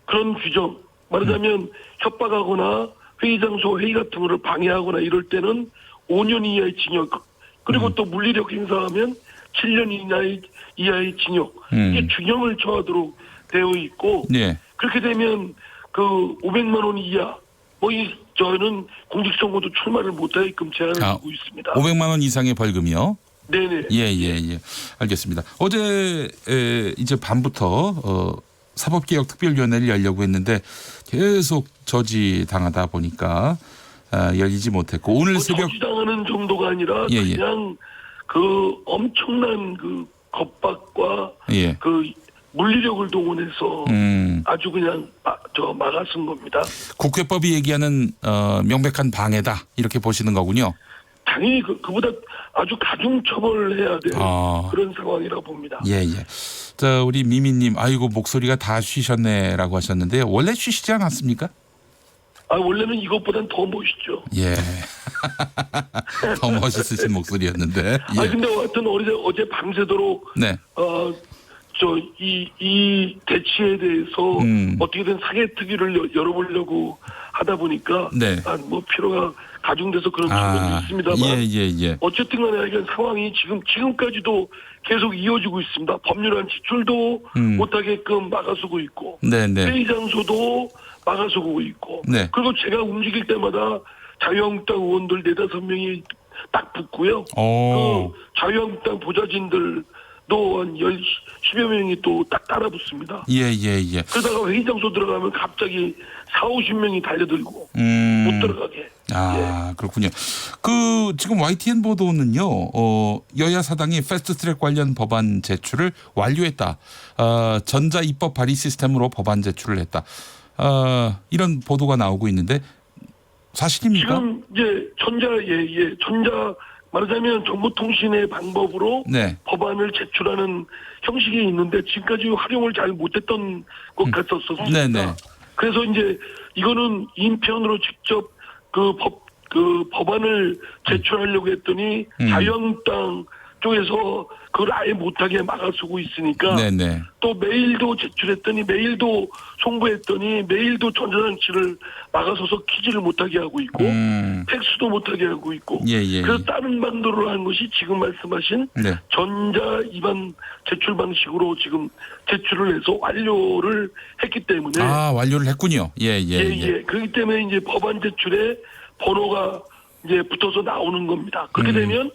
그런 규정, 말하자면 협박하거나 회의 장소 회의 같은 거를 방해하거나 이럴 때는 5년 이하의 징역, 그리고 또 물리력 행사하면 7년 이하의 징역, 이게 균형을 처하도록 되어 있고, 네. 그렇게 되면 500만 원 이하, 저는 공직선거도 출마를 못하게끔 제한을 두고 있습니다. 500만 원 이상의 벌금이요? 네네. 예. 알겠습니다. 어제 이제 밤부터 사법개혁특별위원회를 열려고 했는데 계속 저지당하다 보니까 열리지 못했고 오늘 새벽 저지당하는 정도가 아니라 그냥 엄청난 겁박과 물리력을 동원해서 아주 그냥 막아쓴 겁니다. 국회법이 얘기하는 명백한 방해다 이렇게 보시는 거군요. 당연히 그보다 아주 가중처벌해야 될 그런 상황이라고 봅니다. 예. 자, 우리 미미님, 아이고 목소리가 다 쉬셨네라고 하셨는데 원래 쉬시지 않았습니까? 원래는 이것보단 더 멋있죠. 예. 더 멋있으신 목소리였는데. 예. 근데 하여튼 어제 밤새도록 네. 이 대치에 대해서 어떻게든 사개특위를 열어보려고 하다 보니까 네. 피로가 가중돼서 그런 측면도 있습니다만 예. 어쨌든 간에 이런 상황이 지금까지도 계속 이어지고 있습니다. 법률안 지출도 못하게끔 막아서고 있고 네네. 회의 장소도 막아서고 있고 네. 그리고 제가 움직일 때마다 자유한국당 의원들 4-5명이 딱 붙고요. 자유한국당 보좌진들 또 한 10여 명이 또 딱 따라 붙습니다. 예. 그러다가 회의 장소 들어가면 갑자기 40-50명이 달려들고 못 들어가게. 그렇군요. 지금 YTN 보도는요, 여야 사당이 패스트트랙 관련 법안 제출을 완료했다. 전자 입법 발의 시스템으로 법안 제출을 했다. 이런 보도가 나오고 있는데 사실입니까? 지금 이제 전자 말하자면 정보통신의 방법으로 네. 법안을 제출하는 형식이 있는데 지금까지 활용을 잘 못했던 것 같았었습니다. 네네. 그래서 이제 이거는 인편으로 직접 법안을 제출하려고 했더니 자유한국당 쪽에서 그걸 아예 못하게 막아서고 있으니까 네네. 또 메일도 제출했더니 메일도 송부했더니 메일도 전자장치를 막아서서 키지를 못하게 하고 있고 팩스도 못하게 하고 있고 그래서 다른 방도로 한 것이 지금 말씀하신 전자 입안 제출 방식으로 지금 제출을 해서 완료를 했기 때문에 완료를 했군요. 예. 그렇기 때문에 이제 법안 제출에 번호가 이제 붙어서 나오는 겁니다. 그렇게 되면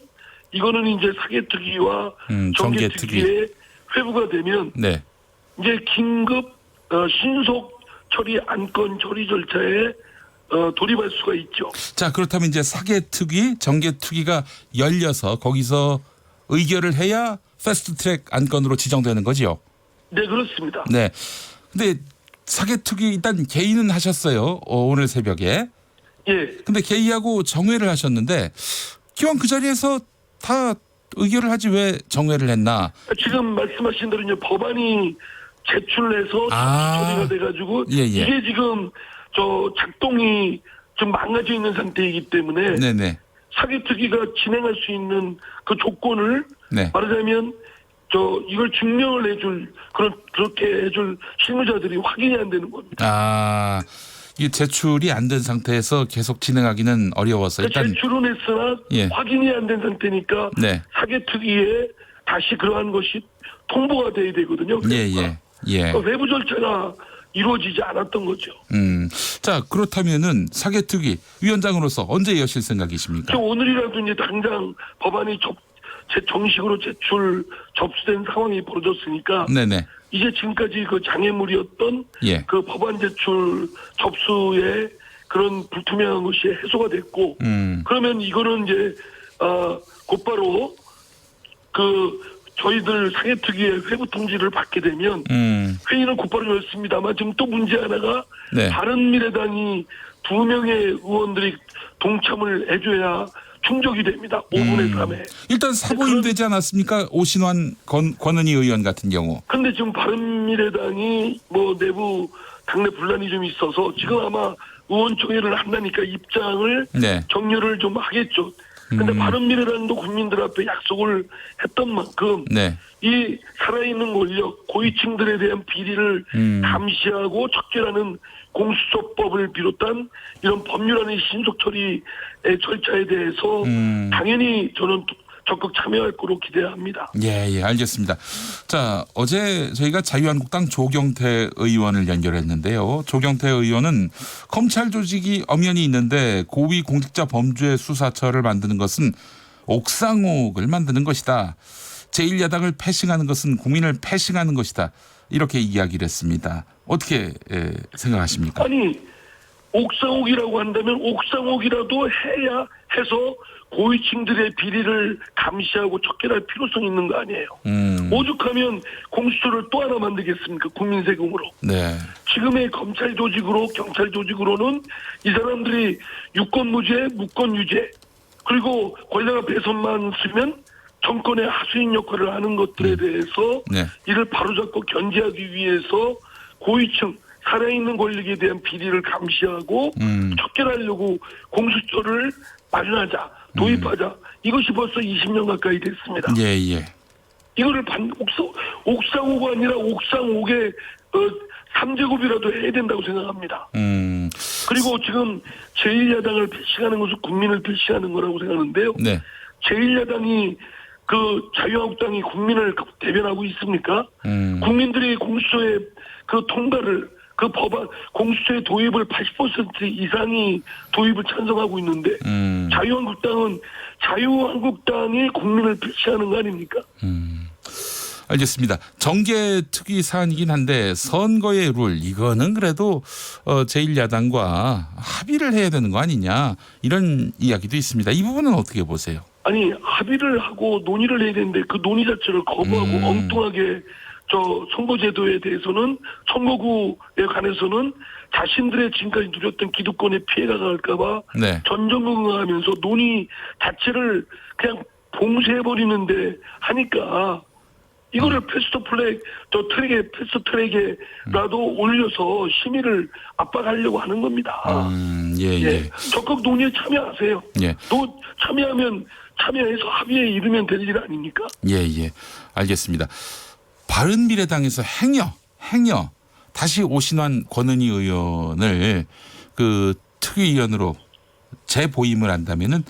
이거는 이제 사개특위와 정개특위의 회부가 되면 이제 긴급 신속 처리 안건 처리 절차에 돌입할 수가 있죠. 자, 그렇다면 이제 사개특위, 정개특위가 열려서 거기서 의결을 해야 패스트트랙 안건으로 지정되는 거지요. 네, 그렇습니다. 네. 근데 사개특위 일단 개의는 하셨어요. 오늘 새벽에. 예. 근데 개의하고 정회를 하셨는데 기왕 그 자리에서 다 의결을 하지 왜 정회를 했나? 지금 말씀하신 대로 이제 법안이 제출해서 처리가 돼가지고 예, 예. 이게 지금 저 작동이 좀 망가져 있는 상태이기 때문에 네네. 사개특위가 진행할 수 있는 그 조건을 네. 말하자면 이걸 증명을 해줄 그렇게 해줄 실무자들이 확인이 안 되는 겁니다. 아, 이게 제출이 안 된 상태에서 계속 진행하기는 어려워서 일단 제출은 했으나 예. 확인이 안 된 상태니까 네. 사개특위에 다시 그러한 것이 통보가 돼야 되거든요. 예. 외부 절차가 이루어지지 않았던 거죠. 자, 그렇다면은 사개특위 위원장으로서 언제 여실 생각이십니까? 오늘이라도 이제 당장 법안이 정식으로 접수된 상황이 벌어졌으니까 네네. 이제 지금까지 그 장애물이었던 예. 그 법안 제출 접수의 그런 불투명한 것이 해소가 됐고 그러면 이거는 이제 곧바로 저희들 사개특위의 회부 통지를 받게 되면 회의는 곧바로 열습니다만 지금 또 문제 하나가 네. 바른미래당이 2명의 의원들이 동참을 해줘야 충족이 됩니다. 5분의 3에. 일단 사보임 되지 않았습니까? 오신환 권은희 의원 같은 경우. 근데 지금 바른미래당이 내부 당내 분란이 좀 있어서 지금 아마 의원총회를 한다니까 입장을 네. 정리를 좀 하겠죠. 근데 바른미래당도 국민들 앞에 약속을 했던 만큼 네. 이 살아있는 권력, 고위층들에 대한 비리를 감시하고 척결하는 공수처법을 비롯한 이런 법률안의 신속 처리의 절차에 대해서 당연히 저는 적극 참여할 거로 기대합니다. 예, 알겠습니다. 자, 어제 저희가 자유한국당 조경태 의원을 연결했는데요. 조경태 의원은 검찰 조직이 엄연히 있는데 고위 공직자 범죄 수사처를 만드는 것은 옥상옥을 만드는 것이다. 제1야당을 패싱하는 것은 국민을 패싱하는 것이다. 이렇게 이야기를 했습니다. 어떻게 생각하십니까? 아니, 옥상옥이라고 한다면 옥상옥이라도 해서 고위층들의 비리를 감시하고 척결할 필요성이 있는 거 아니에요. 오죽하면 공수처를 또 하나 만들겠습니까? 국민 세금으로. 네. 지금의 검찰 조직으로 경찰 조직으로는 이 사람들이 유권무죄, 무권유죄 그리고 권력의 배선만 쓰면 정권의 하수인 역할을 하는 것들에 대해서 네. 이를 바로잡고 견제하기 위해서 고위층 살아있는 권력에 대한 비리를 감시하고 척결하려고 공수처를 마련하자, 도입하자. 이것이 벌써 20년 가까이 됐습니다. 예. 이거를 옥상옥이 아니라 옥상옥의 3제곱이라도 해야 된다고 생각합니다. 그리고 지금 제1야당을 패싱하는 것은 국민을 패싱하는 거라고 생각하는데요. 네. 제1야당이 자유한국당이 국민을 대변하고 있습니까? 국민들이 공수처의 통과를 법안 공수처의 도입을 80% 이상이 도입을 찬성하고 있는데 자유한국당이 국민을 배치하는 거 아닙니까? 알겠습니다. 정계특위 사안이긴 한데 선거의 룰 이거는 그래도 제1야당과 합의를 해야 되는 거 아니냐 이런 이야기도 있습니다. 이 부분은 어떻게 보세요? 아니 합의를 하고 논의를 해야 되는데 그 논의 자체를 거부하고 엉뚱하게 선거제도에 대해서는 선거구에 관해서는 자신들의 지금까지 누렸던 기득권에 피해가 갈까봐 네. 전전긍긍하면서 논의 자체를 그냥 봉쇄해버리는데 하니까 이거를 패스트트랙에라도 올려서 심의를 압박하려고 하는 겁니다. 예. 적극 논의에 참여하세요. 예. 또 참여해서 합의에 이르면 될 일 아닙니까? 예. 알겠습니다. 바른미래당에서 행여 다시 오신환 권은희 의원을 특위위원으로 재보임을 한다면은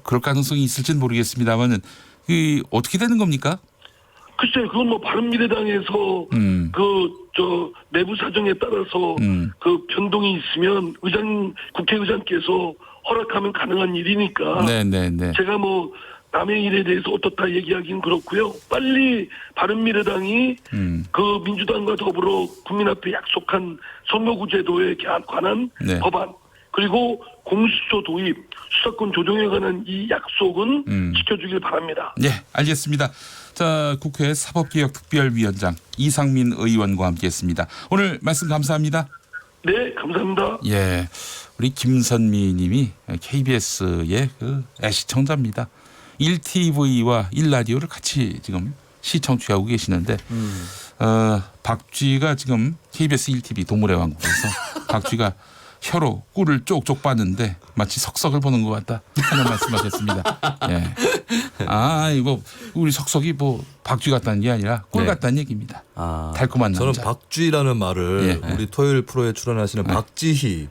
그럴 가능성이 있을지는 모르겠습니다만은 어떻게 되는 겁니까? 글쎄요, 그건 바른미래당에서 내부 사정에 따라서 변동이 있으면 국회의장께서 허락하면 가능한 일이니까. 네. 제가 남의 일에 대해서 어떻다 얘기하기는 그렇고요. 빨리 바른미래당이 민주당과 더불어 국민 앞에 약속한 선거구 제도에 관한 네. 법안 그리고 공수처 도입, 수사권 조정에 관한 이 약속은 지켜주길 바랍니다. 네, 알겠습니다. 자, 국회 사법개혁특별위원장 이상민 의원과 함께했습니다. 오늘 말씀 감사합니다. 네, 감사합니다. 예, 우리 김선미님이 KBS의 그 애시청자입니다. 1TV와 1라디오를 같이 지금 시청 취하고 계시는데 박쥐가 지금 KBS 1TV 동물의 왕국에서 박쥐가 혀로 꿀을 쪽쪽 빠는데 마치 석석을 보는 것 같다 하는 말씀하셨습니다. 예. 아, 이거 우리 석석이 뭐 박쥐 같다는 게 아니라 꿀 같다는 얘기입니다. 달콤한 남자. 저는 박쥐라는 말을 우리 토요일 프로에 출연하시는 박지희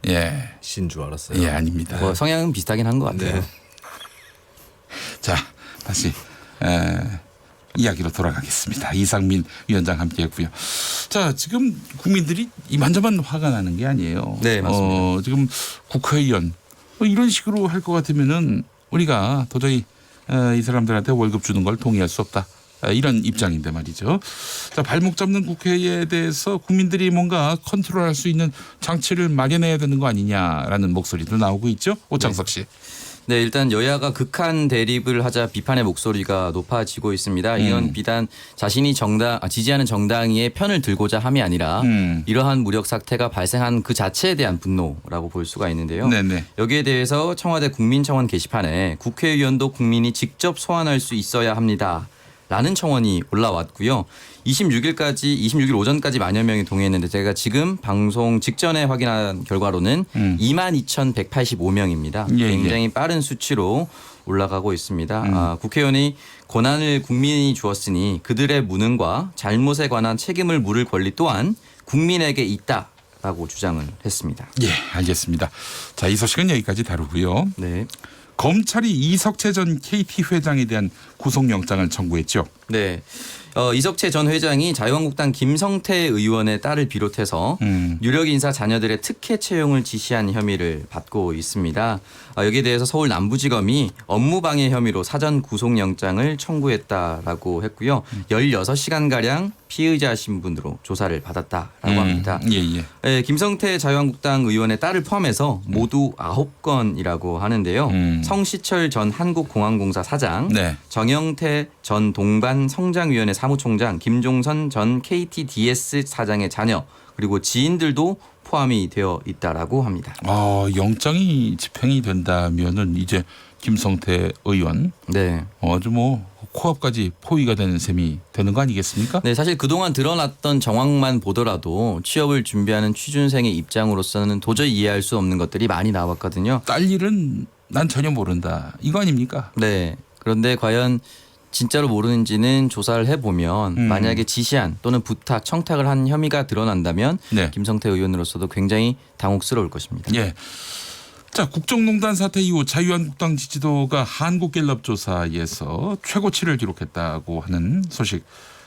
씨인 줄 알았어요. 예, 아닙니다. 뭐 성향은 비슷하긴 한 것 같아요. 네. 자, 다시 이야기로 돌아가겠습니다. 이상민 위원장 함께했고요. 자, 지금 국민들이 이만저만 화가 나는 게 아니에요. 네, 맞습니다. 지금 국회의원 이런 식으로 할 것 같으면은 우리가 도저히 이 사람들한테 월급 주는 걸 동의할 수 없다. 이런 입장인데 말이죠. 자, 발목 잡는 국회에 대해서 국민들이 뭔가 컨트롤할 수 있는 장치를 마련해야 되는 거 아니냐라는 목소리도 나오고 있죠. 오창석 씨. 네, 일단 여야가 극한 대립을 하자 비판의 목소리가 높아지고 있습니다. 이건 비단 자신이 지지하는 정당의 편을 들고자 함이 아니라 이러한 무력 사태가 발생한 그 자체에 대한 분노라고 볼 수가 있는데요. 네네. 여기에 대해서 청와대 국민청원 게시판에 국회의원도 국민이 직접 소환할 수 있어야 합니다. 라는 청원이 올라왔고요. 26일 오전까지 만여 명이 동의했는데 제가 지금 방송 직전에 확인한 결과로는 22,185명입니다. 굉장히 빠른 수치로 올라가고 있습니다. 국회의원이 권한을 국민이 주었으니 그들의 무능과 잘못에 관한 책임을 물을 권리 또한 국민에게 있다라고 주장을 했습니다. 예, 알겠습니다. 자, 이 소식은 여기까지 다루고요. 네. 검찰이 이석채 전 KT 회장에 대한 구속영장을 청구했죠. 네. 이석채 전 회장이 자유한국당 김성태 의원의 딸을 비롯해서 유력 인사 자녀들의 특혜 채용을 지시한 혐의를 받고 있습니다. 여기에 대해서 서울 남부지검이 업무방해 혐의로 사전 구속영장을 청구했다라고 했고요. 16시간가량 피의자 신분으로 조사를 받았다라고 합니다. 예. 김성태 자유한국당 의원의 딸을 포함해서 모두 9건이라고 하는데요. 성시철 전 한국공항공사 사장, 정영태 전 동반 성장위원회 사무총장, 김종선 전 KTDS 사장의 자녀 그리고 지인들도 포함이 되어 있다라고 합니다. 영장이 집행이 된다면은 이제 김성태 의원, 아주 뭐 코앞까지 포위가 되는 셈이 되는 거 아니겠습니까? 네, 사실 그동안 드러났던 정황만 보더라도 취업을 준비하는 취준생의 입장으로서는 도저히 이해할 수 없는 것들이 많이 나왔거든요. 딸 일은 난 전혀 모른다. 이거 아닙니까? 네. 그런데 과연 진짜로 모르는지는 조사를 해보면 만약에 지시한 또는 부탁, 청탁을 한 혐의가 드러난다면 김성태 의원으로서도 굉장히 당혹스러울 것입니다. 예. 자, 국정농단 사태 이후 자유한국당 지지도가 한국갤럽 조사에서 최고치를 기록했다고 하는 소식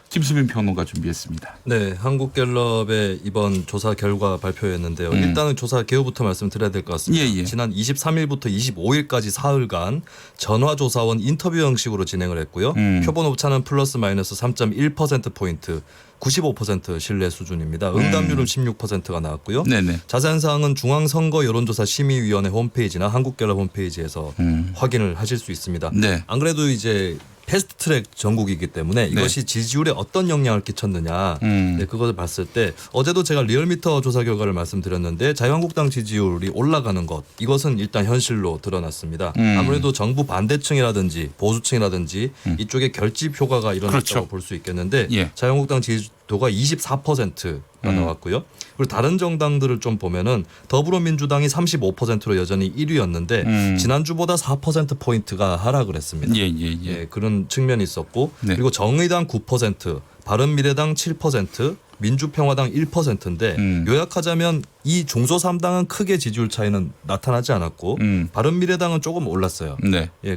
김수민 평론가 준비했습니다. 네, 한국갤럽의 이번 조사 결과 발표했는데요. 일단은 조사 개요부터 말씀드려야 될 것 같습니다. 지난 23일부터 25일까지 사흘간 전화조사원 인터뷰 형식으로 진행을 했고요. 표본 오차는 플러스 마이너스 3.1%포인트, 95% 신뢰 수준입니다. 응답률은 16%가 나왔고요. 자세한 사항은 중앙선거 여론조사 심의위원회 홈페이지나 한국갤럽 홈페이지에서 확인을 하실 수 있습니다. 안 그래도 이제 패스트트랙 전국이기 때문에 이것이 지지율에 어떤 영향을 끼쳤느냐 그것을 봤을 때 어제도 제가 리얼미터 조사 결과를 말씀드렸는데 자유한국당 지지율이 올라가는 것 이것은 일단 현실로 드러났습니다. 아무래도 정부 반대층이라든지 보수층이라든지 이쪽에 결집 효과가 일어났다고 볼 수 있겠는데 자유한국당 지지도가 24%가 나왔고요. 그리고 다른 정당들을 좀 보면은 더불어민주당이 35%로 여전히 1위였는데 지난주보다 4%포인트가 하락을 했습니다. 그런 측면이 있었고 그리고 정의당 9%, 바른미래당 7%, 민주평화당 1%인데 요약하자면 이 중소 3당은 크게 지지율 차이는 나타나지 않았고 바른미래당은 조금 올랐어요.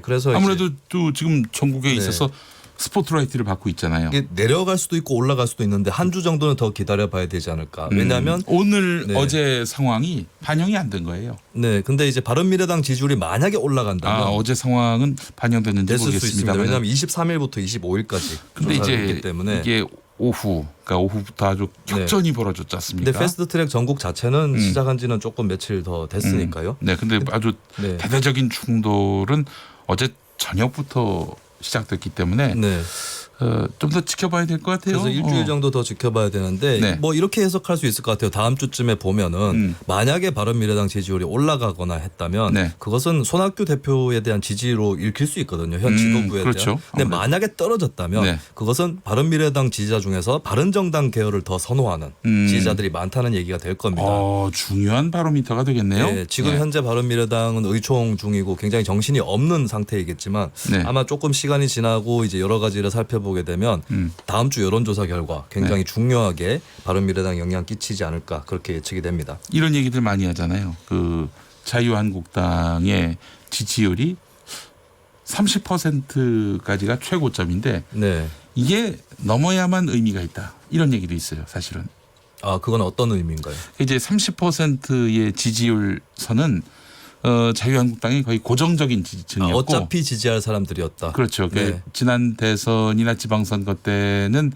그래서 아무래도 또 지금 전국에 있어서 스포트라이트를 받고 있잖아요. 이게 내려갈 수도 있고 올라갈 수도 있는데 한 주 정도는 더 기다려봐야 되지 않을까. 왜냐하면 오늘 어제 상황이 반영이 안 된 거예요. 네, 근데 이제 바른미래당 지지율이 만약에 올라간다면 어제 상황은 반영됐는지 모르겠습니다. 왜냐하면 23일부터 25일까지 근데 이제 때문에 이게 그러니까 오후부터 아주 격전이 벌어졌지 않습니까? 근데 패스트트랙 전국 자체는 시작한 지는 조금 며칠 더 됐으니까요. 네, 근데 아주 대대적인 충돌은 어제 저녁부터 시작됐기 때문에 좀 더 지켜봐야 될 것 같아요. 그래서 일주일 정도 더 지켜봐야 되는데 뭐 이렇게 해석할 수 있을 것 같아요. 다음 주쯤에 보면은 만약에 바른미래당 지지율이 올라가거나 했다면 그것은 손학규 대표에 대한 지지로 읽힐 수 있거든요. 현 지도부에 그렇죠. 대한. 근데 만약에 떨어졌다면 그것은 바른미래당 지지자 중에서 바른정당 계열을 더 선호하는 지지자들이 많다는 얘기가 될 겁니다. 중요한 바로미터가 되겠네요. 네, 지금 현재 바른미래당은 의총 중이고 굉장히 정신이 없는 상태이겠지만 아마 조금 시간이 지나고 이제 여러 가지를 살펴보게 되면 다음 주 여론조사 결과 굉장히 중요하게 바른미래당 영향 끼치지 않을까 그렇게 예측이 됩니다. 이런 얘기들 많이 하잖아요. 그 자유한국당의 지지율이 30%까지가 최고점인데 이게 넘어야만 의미가 있다. 이런 얘기도 있어요. 사실은. 그건 어떤 의미인가요? 이제 30%의 지지율 선은 자유한국당이 거의 고정적인 지지층이었고 어차피 지지할 사람들이었다. 그렇죠. 지난 대선이나 지방선거 때는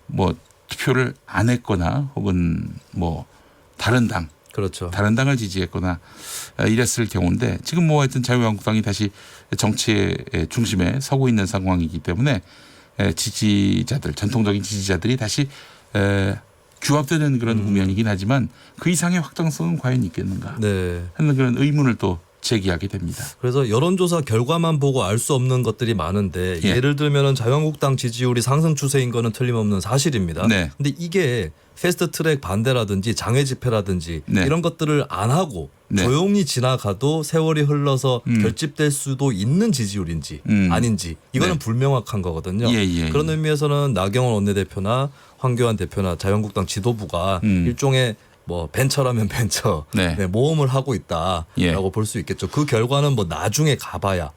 뭐 투표를 안 했거나 혹은 뭐 다른 당, 다른 당을 지지했거나 이랬을 경우인데 지금 뭐 하여튼 자유한국당이 다시 정치의 중심에 서고 있는 상황이기 때문에 지지자들, 전통적인 지지자들이 다시 규합되는 그런 국면이긴 하지만 그 이상의 확장성은 과연 있겠는가 하는 그런 의문을 또 제기하게 됩니다. 그래서 여론조사 결과만 보고 알 수 없는 것들이 많은데 예를 들면 자유한국당 지지율이 상승 추세인 거는 틀림없는 사실입니다. 근데 이게 패스트트랙 반대라든지 장외 집회라든지 이런 것들을 안 하고 조용히 지나가도 세월이 흘러서 결집될 수도 있는 지지율인지 아닌지 이거는 불명확한 거거든요. 그런 의미에서는 나경원 원내대표나 황교안 대표나 자유한국당 지도부가 일종의 뭐 벤처라면 벤처 모험을 하고 있다라고 볼 수 있겠죠. 그 결과는 뭐 나중에 가봐야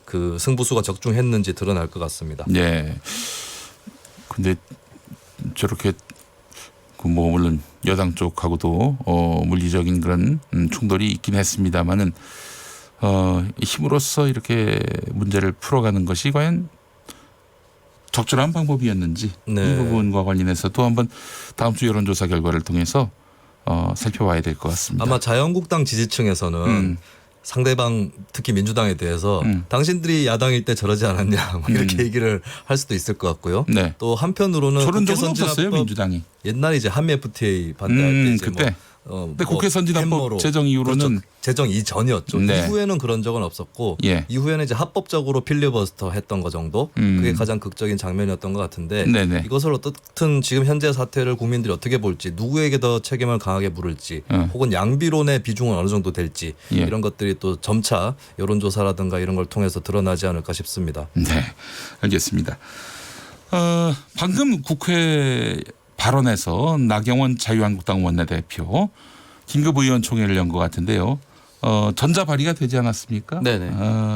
그 승부수가 적중했는지 드러날 것 같습니다. 네. 근데 저렇게 뭐 물론 여당 쪽하고도 물리적인 그런 충돌이 있긴 했습니다만은 힘으로써 이렇게 문제를 풀어가는 것이 과연 적절한 방법이었는지 이 부분과 관련해서도 한번 다음 주 여론조사 결과를 통해서 살펴봐야 될 것 같습니다. 아마 자유한국당 지지층에서는 상대방 특히 민주당에 대해서 당신들이 야당일 때 저러지 않았냐 뭐 이렇게 얘기를 할 수도 있을 것 같고요. 또 한편으로는 저런 적은 없었어요 민주당이. 옛날에 이제 한미 FTA 반대할 때 이제 그때. 근데 국회 선진화법 제정 이후로는 제정 이전이었죠. 이후에는 그런 적은 없었고 이후에는 이제 합법적으로 필리버스터 했던 거 정도 그게 가장 극적인 장면이었던 것 같은데 이것을 어떻든 지금 현재 사태를 국민들이 어떻게 볼지 누구에게 더 책임을 강하게 물을지 혹은 양비론의 비중은 어느 정도 될지 이런 것들이 또 점차 여론조사라든가 이런 걸 통해서 드러나지 않을까 싶습니다. 네, 알겠습니다. 방금 국회 발언에서 나경원 자유한국당 원내대표 긴급의원총회를 연 것 같은데요. 전자 발의가 되지 않았습니까?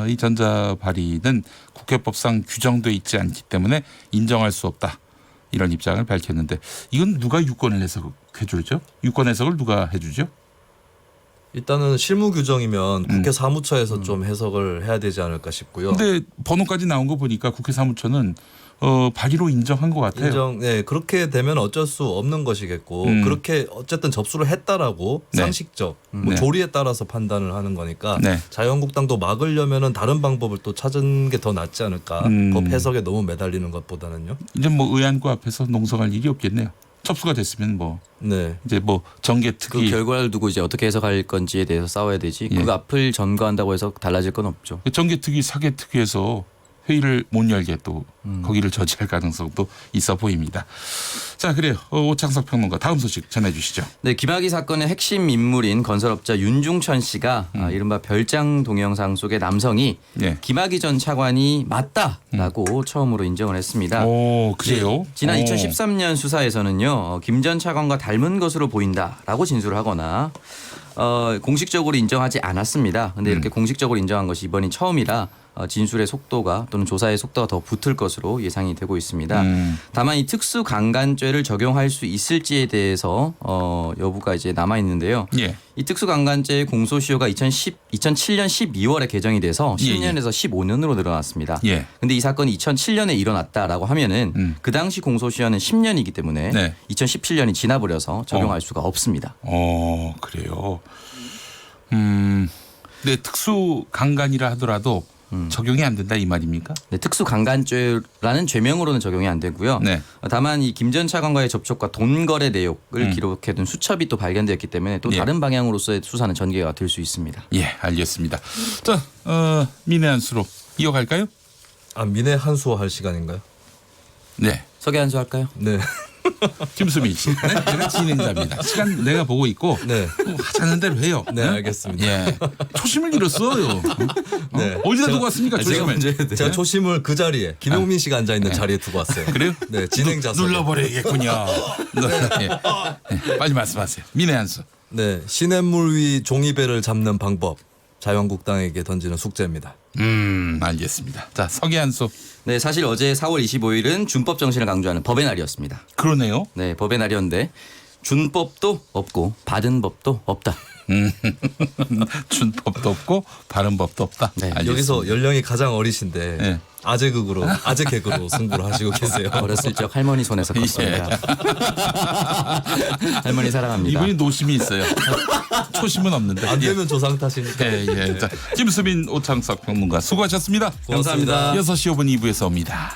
이 전자 발의는 국회법상 규정돼 있지 않기 때문에 인정할 수 없다. 이런 입장을 밝혔는데 이건 누가 유권 해석해 주죠? 유권 해석을 누가 해주죠? 일단은 실무 규정이면 국회 사무처에서 좀 해석을 해야 되지 않을까 싶고요. 근데 번호까지 나온 거 보니까 국회 사무처는 발의로 인정한 것 같아요. 그렇게 되면 어쩔 수 없는 것이겠고 그렇게 어쨌든 접수를 했다라고 상식적 조리에 따라서 판단을 하는 거니까 자유한국당도 막으려면은 다른 방법을 또 찾은 게 더 낫지 않을까. 법 해석에 너무 매달리는 것보다는요. 이제 뭐 의안부 앞에서 농성할 일이 없겠네요. 접수가 됐으면 뭐 이제 뭐 정개특위 그 결과를 두고 이제 어떻게 해석할 건지에 대해서 싸워야 되지. 그 앞을 전거한다고 해서 달라질 건 없죠. 정개특위 사개특위에서 회의를 못 열게 또 거기를 저지할 가능성도 있어 보입니다. 자, 그래요. 오창석 평론가 다음 소식 전해주시죠. 네, 김학의 사건의 핵심 인물인 건설업자 윤중천 씨가 이른바 별장 동영상 속의 남성이 김학의 전 차관이 맞다라고 처음으로 인정을 했습니다. 그래요? 지난 2013년 수사에서는요. 김 전 차관과 닮은 것으로 보인다라고 진술을 하거나 공식적으로 인정하지 않았습니다. 그런데 이렇게 공식적으로 인정한 것이 이번이 처음이라 진술의 속도가 또는 조사의 속도가 더 붙을 것으로 예상이 되고 있습니다. 다만 이 특수강간죄를 적용할 수 있을지에 대해서 여부가 이제 남아 있는데요. 예. 이 특수강간죄의 공소시효가 2007년 12월에 개정이 돼서 10년에서 15년으로 늘어났습니다. 예. 근데 이 사건이 2007년에 일어났다라고 하면은 그 당시 공소시효는 10년이기 때문에 네. 2017년이 지나버려서 적용할 수가 없습니다. 그래요. 네, 특수강간이라 하더라도 적용이 안 된다 이 말입니까? 네, 특수강간죄라는 죄명으로는 적용이 안 되고요. 네. 다만 이 김 전 차관과의 접촉과 돈 거래 내역을 기록해둔 수첩이 또 발견되었기 때문에 또 예. 다른 방향으로서의 수사는 전개가 될 수 있습니다. 예, 알겠습니다. 자, 민의 한 수로 이어갈까요? 민의 한 수 할 시간인가요? 네. 소개 한 수 할까요? 네. 김수민 씨. 네? 제가 진행자입니다. 시간 내가 보고 있고 네. 하자는 대로 해요. 네, 알겠습니다. 예. 초심을 잃었어요. 네. 어디다 두고 왔습니까? 초심을. 제가 초심을 그 자리에 김용민 씨가 앉아 있는 자리에 두고 왔어요. 그래요? 네, 진행자석. 눌러버려야겠군요. 예. 빨리 말씀하세요. 민의 한 수. 네, 시냇물 위 종이배를 잡는 방법. 자유한국당에게 던지는 숙제입니다. 알겠습니다. 자, 서기 한 수. 네, 사실 어제 4월 25일은 준법 정신을 강조하는 법의 날이었습니다. 그러네요. 네, 법의 날이었는데 준법도 없고 받은 법도 없다. 준법도 없고 바른 법도 없다. 네, 여기서 연령이 가장 어리신데 네. 아재 개그로 승부를 하시고 계세요. 어렸을 적 할머니 손에서 컸습니다. 할머니 사랑합니다. 이분이 노심이 있어요. 초심은 없는데. 안 되면 조상 탓이니까. 자, 김수민 오창석 평론가 수고하셨습니다. 감사합니다. 6시 5분 2부에서 옵니다.